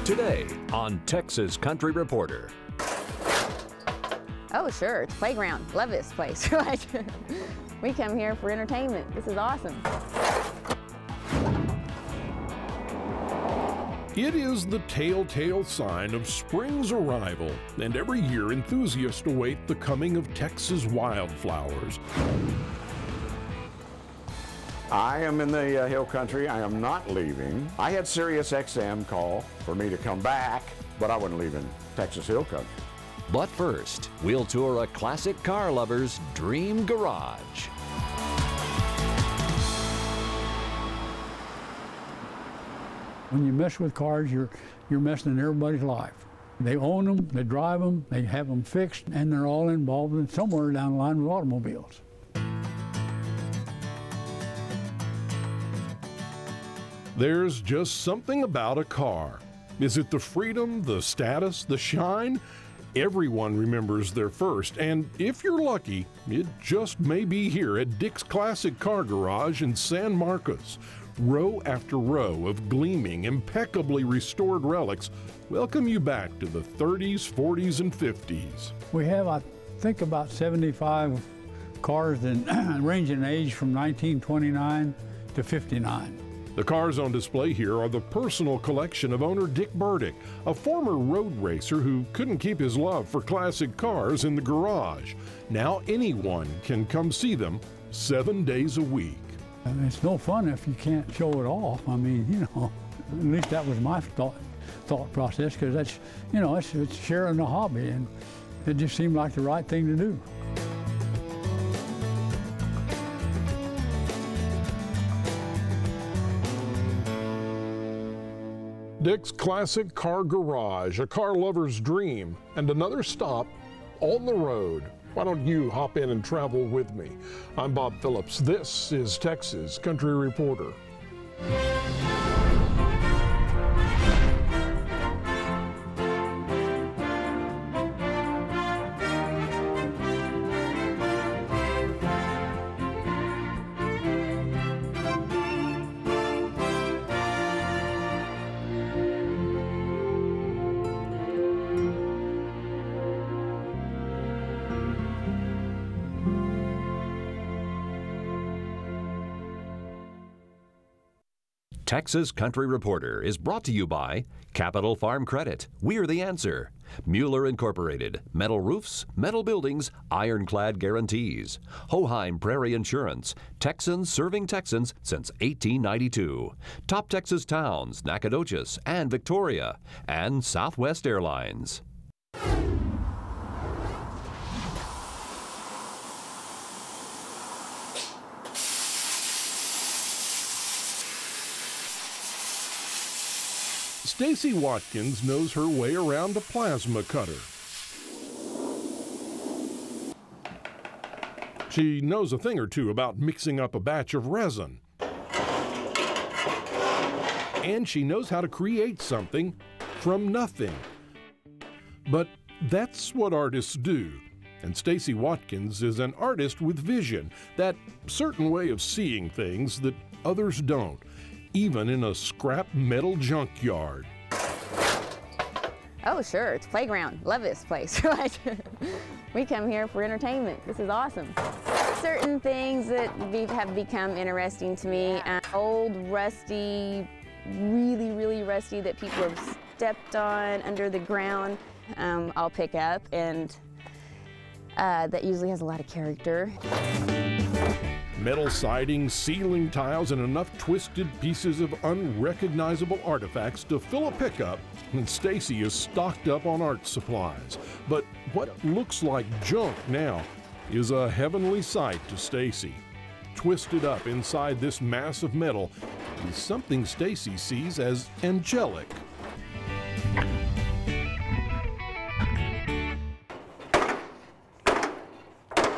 Today on Texas Country Reporter. Oh, sure, it's playground. Love this place. We come here for entertainment. This is awesome. It is the telltale sign of spring's arrival, and every year enthusiasts await the coming of Texas wildflowers. I am in the hill country. I am not leaving. I had Sirius XM call for me to come back, but I wasn't leaving Texas hill country. But first, we'll tour a classic car lover's dream garage. When you mess with cars, you're messing in everybody's life. They own them, they drive them, they have them fixed, and they're all involved in somewhere down the line with automobiles. There's just something about a car. Is it the freedom, the status, the shine? Everyone remembers their first, and if you're lucky, it just may be here at Dick's Classic Car Garage in San Marcos. Row after row of gleaming, impeccably restored relics welcome you back to the 30s, 40s, and 50s. We have, I think, about 75 cars ranging in age from 1929 to 59. The cars on display here are the personal collection of owner Dick Burdick, a former road racer who couldn't keep his love for classic cars in the garage. Now anyone can come see them 7 days a week. It's no fun if you can't show it off. I mean, you know, at least that was my thought process, because that's, you know, it's sharing the hobby, and it just seemed like the right thing to do. Dick's Classic Car Garage, a car lover's dream, and another stop on the road. Why don't you hop in and travel with me? I'm Bob Phillips. This is Texas Country Reporter. Texas Country Reporter is brought to you by Capital Farm Credit. We're the answer. Mueller Incorporated. Metal roofs, metal buildings, ironclad guarantees. Hoheim Prairie Insurance. Texans serving Texans since 1892. Top Texas towns, Nacogdoches and Victoria. And Southwest Airlines. Stacey Watkins knows her way around a plasma cutter. She knows a thing or two about mixing up a batch of resin. And she knows how to create something from nothing. But that's what artists do. And Stacey Watkins is an artist with vision, that certain way of seeing things that others don't, even in a scrap metal junkyard. Oh, sure, it's playground. Love this place. We come here for entertainment. This is awesome. Certain things that have become interesting to me, old, rusty, really rusty that people have stepped on under the ground, I'll pick up, and that usually has a lot of character. Metal siding, ceiling tiles, and enough twisted pieces of unrecognizable artifacts to fill a pickup, and Stacey is stocked up on art supplies. But what looks like junk now is a heavenly sight to Stacey. Twisted up inside this mass of metal is something Stacey sees as angelic.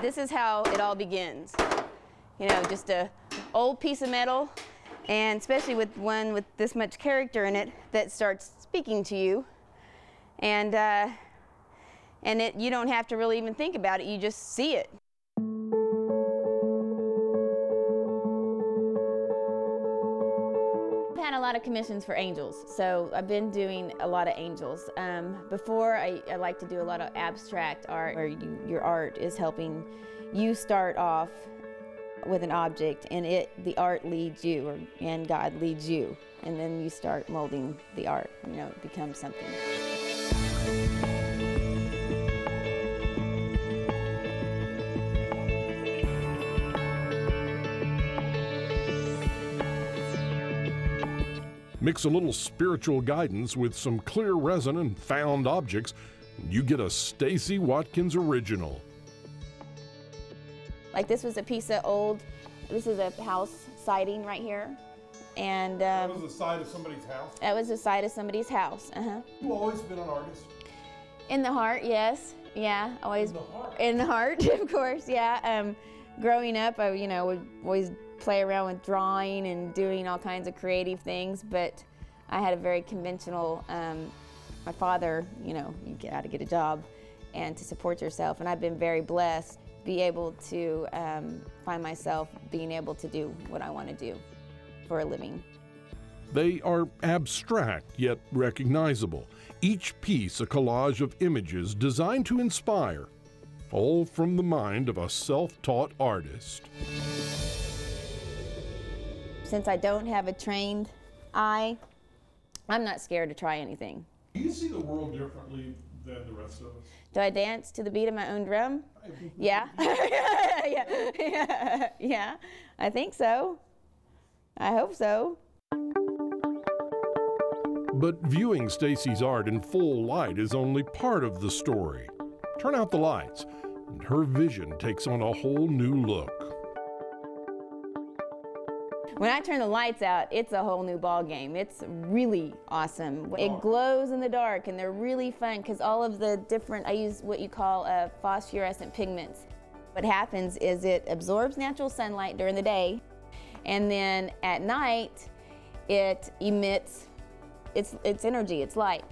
This is how it all begins. You know, just a old piece of metal, and especially with one with this much character in it that starts speaking to you, and you don't have to really even think about it, you just see it. I've had a lot of commissions for angels, so I've been doing a lot of angels. Before, I like to do a lot of abstract art, where your art is helping you start off with an object, and the art leads you, and God leads you, and then you start molding the art. You know, it becomes something. Mix a little spiritual guidance with some clear resin and found objects, and you get a Stacey Watkins original. Like this was a piece of this is a house siding right here. And that was the side of somebody's house? That was the side of somebody's house, You've always been an artist? In the heart, yes. Yeah, always. In the heart? In the heart, of course, yeah. Growing up, I would always play around with drawing and doing all kinds of creative things, but I had a very conventional, my father, you got to get a job and to support yourself, and I've been very blessed to be able to find myself being able to do what I want to do for a living. They are abstract yet recognizable, each piece a collage of images designed to inspire, all from the mind of a self-taught artist. Since I don't have a trained eye, I'm not scared to try anything. Do you see the world differently than the rest of us? Do I dance to the beat of my own drum? Yeah. Yeah, I think so. I hope so. But viewing Stacey's art in full light is only part of the story. Turn out the lights, and her vision takes on a whole new look. When I turn the lights out, it's a whole new ball game. It's really awesome. It glows in the dark, and they're really fun because all of the different, I use what you call phosphorescent pigments. What happens is it absorbs natural sunlight during the day, and then at night, it emits its energy, its light.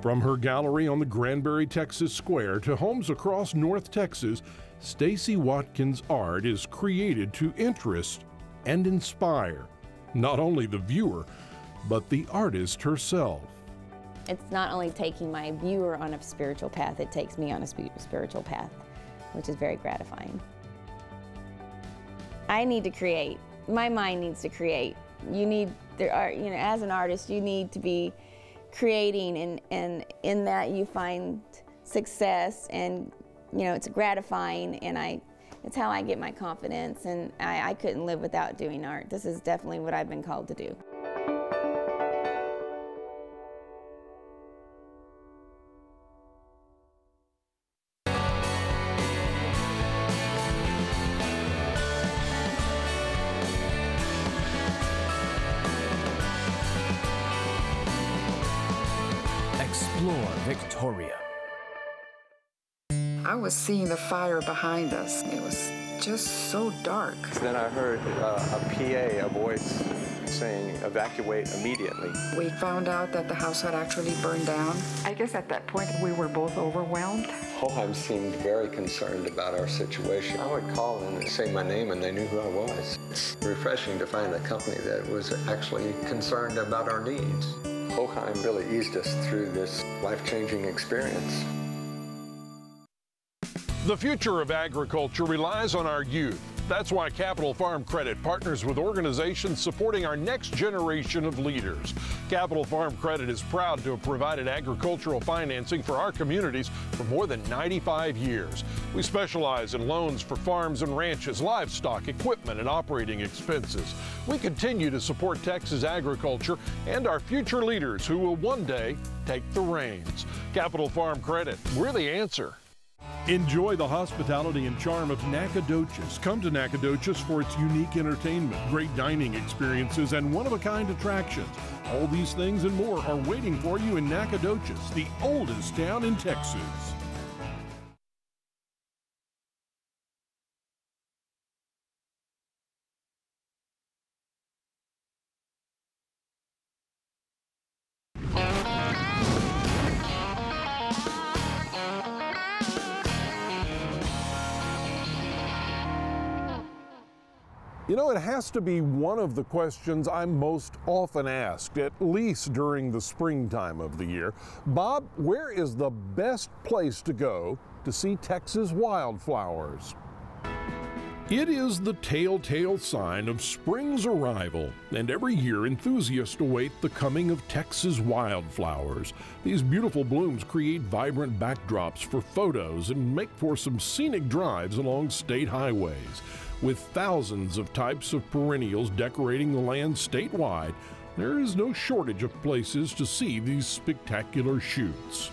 From her gallery on the Granbury, Texas Square to homes across North Texas, Stacey Watkins' art is created to interest and inspire not only the viewer, but the artist herself. It's not only taking my viewer on a spiritual path, it takes me on a spiritual path, which is very gratifying. I need to create. My mind needs to create. As an artist, you need to be creating, and in that you find success, and it's gratifying, and it's how I get my confidence, and I couldn't live without doing art. This is definitely what I've been called to do. Explore Victoria. I was seeing the fire behind us. It was just so dark. Then I heard a voice saying, "Evacuate immediately." We found out that the house had actually burned down. I guess at that point we were both overwhelmed. Hoheim seemed very concerned about our situation. I would call them and say my name, and they knew who I was. It's refreshing to find a company that was actually concerned about our needs. Hoheim really eased us through this life-changing experience. The future of agriculture relies on our youth. That's why Capital Farm Credit partners with organizations supporting our next generation of leaders. Capital Farm Credit is proud to have provided agricultural financing for our communities for more than 95 years. We specialize in loans for farms and ranches, livestock, equipment, and operating expenses. We continue to support Texas agriculture and our future leaders who will one day take the reins. Capital Farm Credit, we're the answer. Enjoy the hospitality and charm of Nacogdoches. Come to Nacogdoches for its unique entertainment, great dining experiences, and one-of-a-kind attractions. All these things and more are waiting for you in Nacogdoches, the oldest town in Texas. You know, it has to be one of the questions I'm most often asked, at least during the springtime of the year. Bob, where is the best place to go to see Texas wildflowers? It is the telltale sign of spring's arrival, and every year enthusiasts await the coming of Texas wildflowers. These beautiful blooms create vibrant backdrops for photos and make for some scenic drives along state highways. With thousands of types of perennials decorating the land statewide, there is no shortage of places to see these spectacular shoots.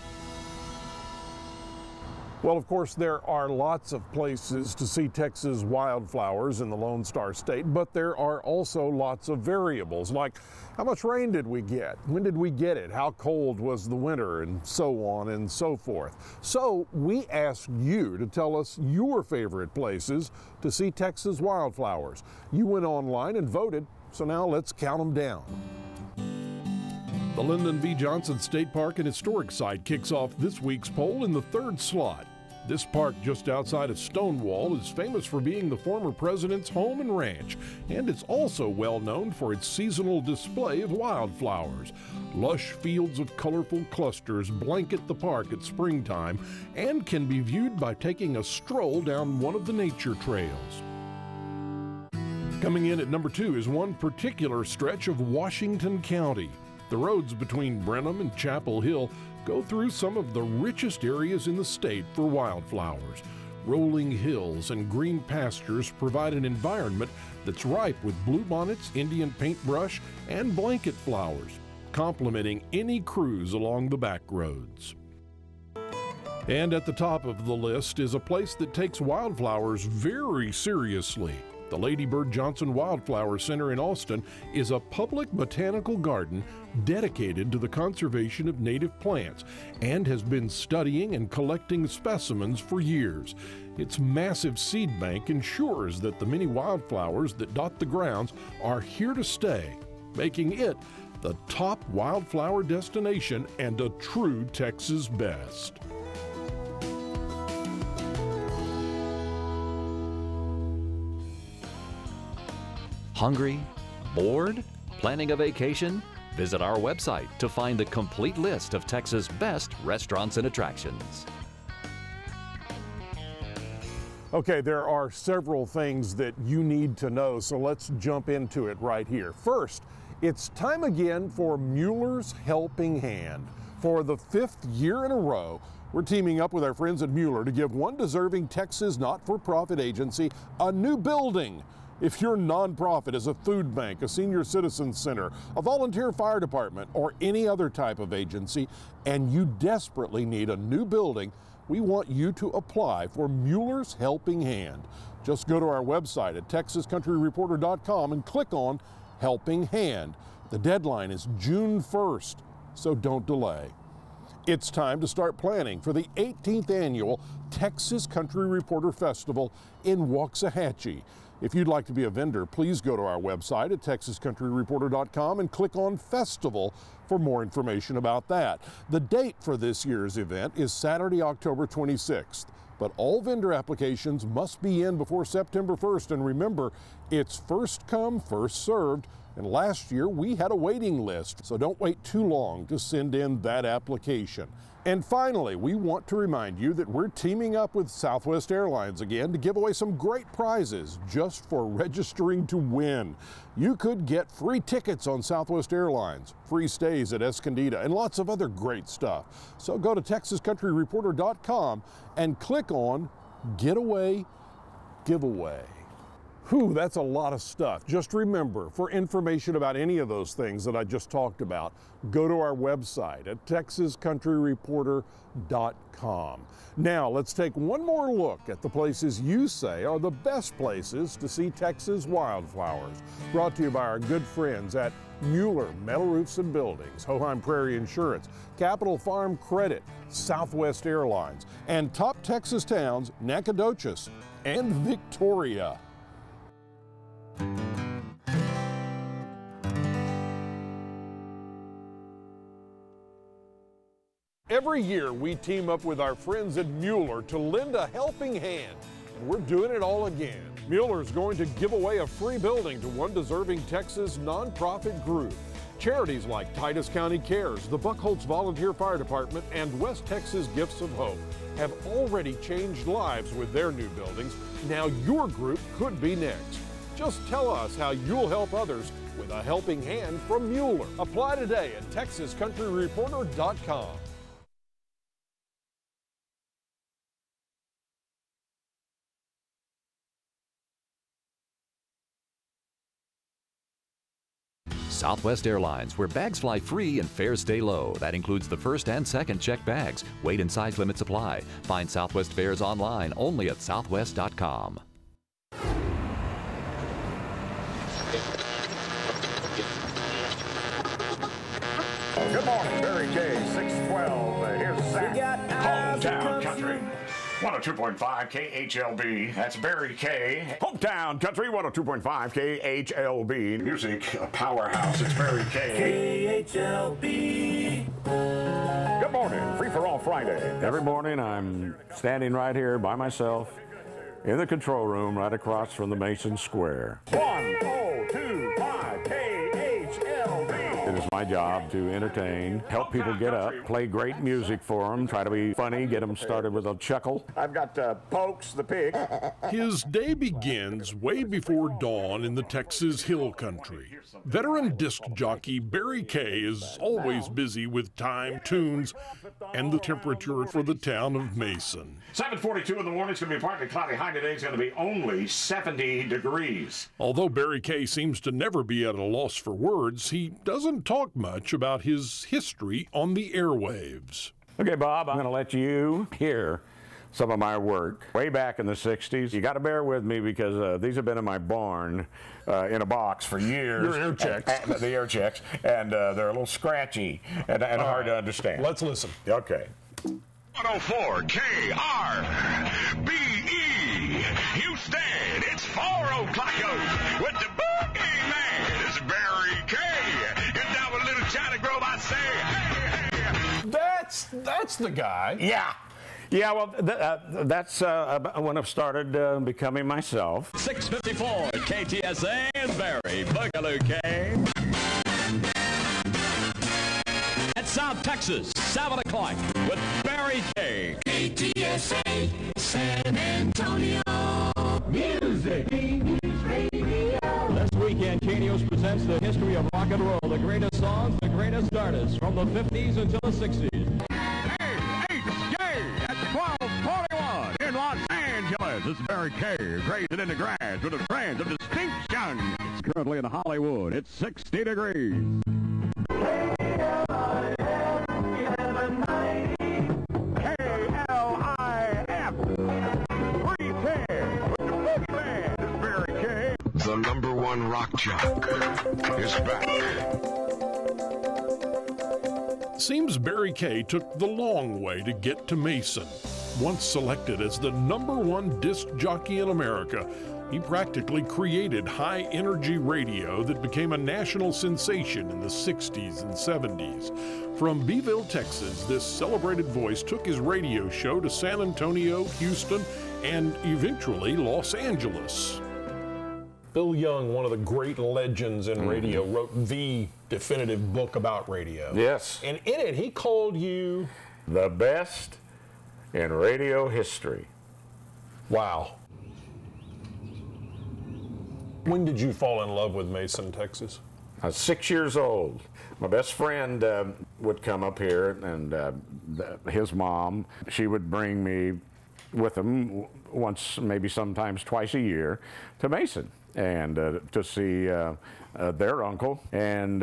Well, of course, there are lots of places to see Texas wildflowers in the Lone Star State, but there are also lots of variables, like how much rain did we get? When did we get it? How cold was the winter? And so on and so forth. So we asked you to tell us your favorite places to see Texas wildflowers. You went online and voted, so now let's count them down. The Lyndon V. Johnson State Park and Historic Site kicks off this week's poll in the third slot. This park just outside of Stonewall is famous for being the former president's home and ranch, and it's also well known for its seasonal display of wildflowers. Lush fields of colorful clusters blanket the park at springtime and can be viewed by taking a stroll down one of the nature trails. Coming in at number 2 is one particular stretch of Washington County. The roads between Brenham and Chapel Hill go through some of the richest areas in the state for wildflowers. Rolling hills and green pastures provide an environment that's ripe with bluebonnets, Indian paintbrush, and blanket flowers, complementing any cruise along the back roads. And at the top of the list is a place that takes wildflowers very seriously. The Lady Bird Johnson Wildflower Center in Austin is a public botanical garden dedicated to the conservation of native plants and has been studying and collecting specimens for years. Its massive seed bank ensures that the many wildflowers that dot the grounds are here to stay, making it the top wildflower destination and a true Texas best. Hungry? Bored? Planning a vacation? Visit our website to find the complete list of Texas' best restaurants and attractions. Okay, there are several things that you need to know, so let's jump into it right here. First, it's time again for Mueller's Helping Hand. For the 5th year in a row, we're teaming up with our friends at Mueller to give one deserving Texas not-for-profit agency a new building. If your nonprofit is a food bank, a senior citizen center, a volunteer fire department, or any other type of agency, and you desperately need a new building, we want you to apply for Mueller's Helping Hand. Just go to our website at texascountryreporter.com and click on Helping Hand. The deadline is June 1st, so don't delay. It's time to start planning for the 18th annual Texas Country Reporter Festival in Waxahachie. If you'd like to be a vendor, please go to our website at texascountryreporter.com and click on Festival for more information about that. The date for this year's event is Saturday, October 26th, but all vendor applications must be in before September 1st, and remember, it's first come, first served, and last year we had a waiting list, so don't wait too long to send in that application. And finally, we want to remind you that we're teaming up with Southwest Airlines again to give away some great prizes just for registering to win. You could get free tickets on Southwest Airlines, free stays at Escondido, and lots of other great stuff. So go to texascountryreporter.com and click on Getaway Giveaway. Whew, that's a lot of stuff. Just remember, for information about any of those things that I just talked about, go to our website at texascountryreporter.com. Now, let's take one more look at the places you say are the best places to see Texas wildflowers. Brought to you by our good friends at Mueller Metal Roofs and Buildings, Hoheim Prairie Insurance, Capital Farm Credit, Southwest Airlines, and top Texas towns Nacogdoches and Victoria. Every year we team up with our friends at Mueller to lend a helping hand, and we're doing it all again. Mueller's going to give away a free building to one deserving Texas nonprofit group. Charities like Titus County Cares, the Buckholz Volunteer Fire Department, and West Texas Gifts of Hope have already changed lives with their new buildings. Now your group could be next. Just tell us how you'll help others with a helping hand from Mueller. Apply today at TexasCountryReporter.com. Southwest Airlines, where bags fly free and fares stay low. That includes the first and second checked bags. Weight and size limits apply. Find Southwest fares online only at southwest.com. Good morning, Barry K, 612. Here's Zach. Hometown Country. 102.5 KHLB. That's Barry K. Hometown Country, 102.5 KHLB. Music, a powerhouse. It's Barry K. KHLB. Good morning, Free for All Friday. Every morning I'm standing right here by myself in the control room right across from the Mason Square. 1025 KHLB. It is my job to entertain, help people get up, play great music for them, try to be funny, get them started with a chuckle. I've got Pokes the pig. His day begins way before dawn in the Texas Hill Country. Veteran disc jockey Barry K is always busy with time, tunes, and the temperature for the town of Mason. 7:42 in the morning. It's going to be partly cloudy. High today is going to be only 70 degrees. Although Barry K seems to never be at a loss for words, he doesn't talk much about his history on the airwaves. Okay, Bob, I'm going to let you hear some of my work way back in the 60s. You got to bear with me because these have been in my barn in a box for years. Your air checks. The air checks, and they're a little scratchy and hard to understand. Let's listen. Okay. 104 KRBE Houston. It's 4 o'clock with the boogie man. It's Barry K. And now a little China Grove, I say. That's the guy. Yeah. Yeah, well, that's when I've started becoming myself. 654 KTSA and Barry Boogaloo K. At South Texas, 7 o'clock with Barry K. KTSA, San Antonio. Music Radio. This weekend, KNEOS presents the history of rock and roll, the greatest songs, the greatest artists from the 50s until the 60s. At 1241 in Los Angeles. This is Barry K. Grazing in the grass with a friend of distinction. It's currently in Hollywood. It's 60 degrees. The #1 rock jock is back. Seems Barry K took the long way to get to Mason. Once selected as the #1 disc jockey in America, he practically created high-energy radio that became a national sensation in the 60s and 70s. From Beeville, Texas, this celebrated voice took his radio show to San Antonio, Houston, and eventually Los Angeles. Bill Young, one of the great legends in radio, wrote the definitive book about radio. Yes. And in it, he called you the best in radio history. Wow. When did you fall in love with Mason, Texas? I was 6 years old. My best friend would come up here, and his mom, she would bring me with him once, maybe sometimes twice a year, to Mason and to see their uncle. And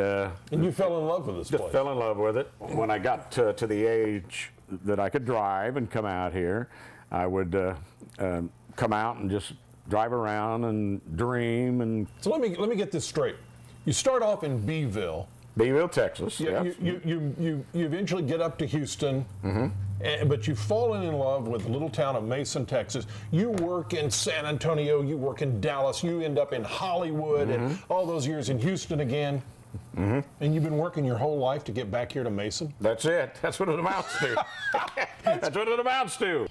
you fell in love with this place? Fell in love with it. When I got to the age that I could drive and come out here, I would come out and just drive around and dream. And so let me get this straight. You start off in Beeville, Texas. Yeah. Yep. You eventually get up to Houston, but you've fallen in love with the little town of Mason, Texas. You work in San Antonio, you work in Dallas, you end up in Hollywood, and all those years in Houston again. Mm-hmm. And you've been working your whole life to get back here to Mason? That's it. That's what it amounts to. That's what it amounts to.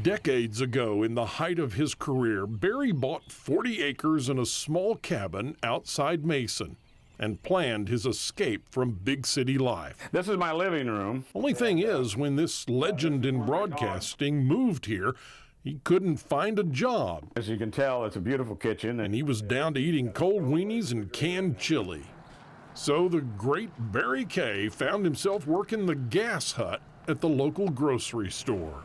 Decades ago, in the height of his career, Barry bought 40 acres and a small cabin outside Mason and planned his escape from big city life. This is my living room. Only thing is, when this legend in broadcasting moved here, he couldn't find a job. As you can tell, it's a beautiful kitchen. And he was down to eating cold weenies and canned chili. So the great Barry Kay found himself working the gas hut at the local grocery store.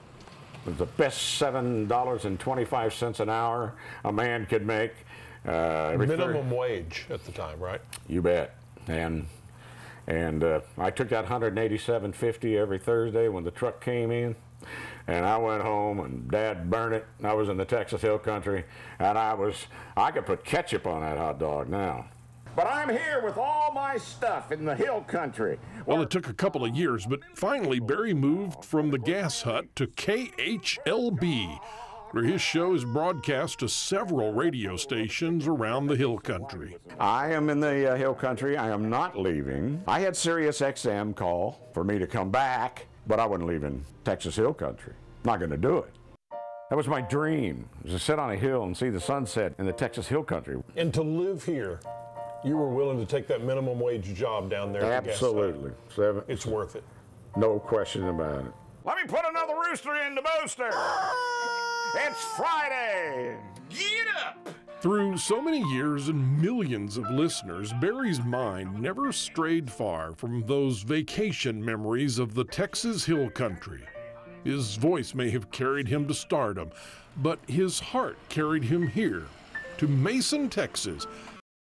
It was the best $7.25 an hour a man could make. Minimum wage at the time, right? You bet. And I took that $187.50 every Thursday when the truck came in. And I went home and Dad burned it. I was in the Texas Hill Country, and I could put ketchup on that hot dog now. But I'm here with all my stuff in the Hill Country. Well, it took a couple of years, but finally Barry moved from the gas hut to KHLB, where his show is broadcast to several radio stations around the Hill Country. I am in the Hill Country. I am not leaving. I had Sirius XM call for me to come back, but I wasn't leaving Texas Hill Country. Not going to do it. That was my dream, was to sit on a hill and see the sunset in the Texas Hill Country. And to live here, you were willing to take that minimum wage job down there? Absolutely. It's worth it. No question about it. Let me put another rooster in the booster. It's Friday. Get up. Through so many years and millions of listeners, Barry's mind never strayed far from those vacation memories of the Texas Hill Country. His voice may have carried him to stardom, but his heart carried him here, to Mason, Texas,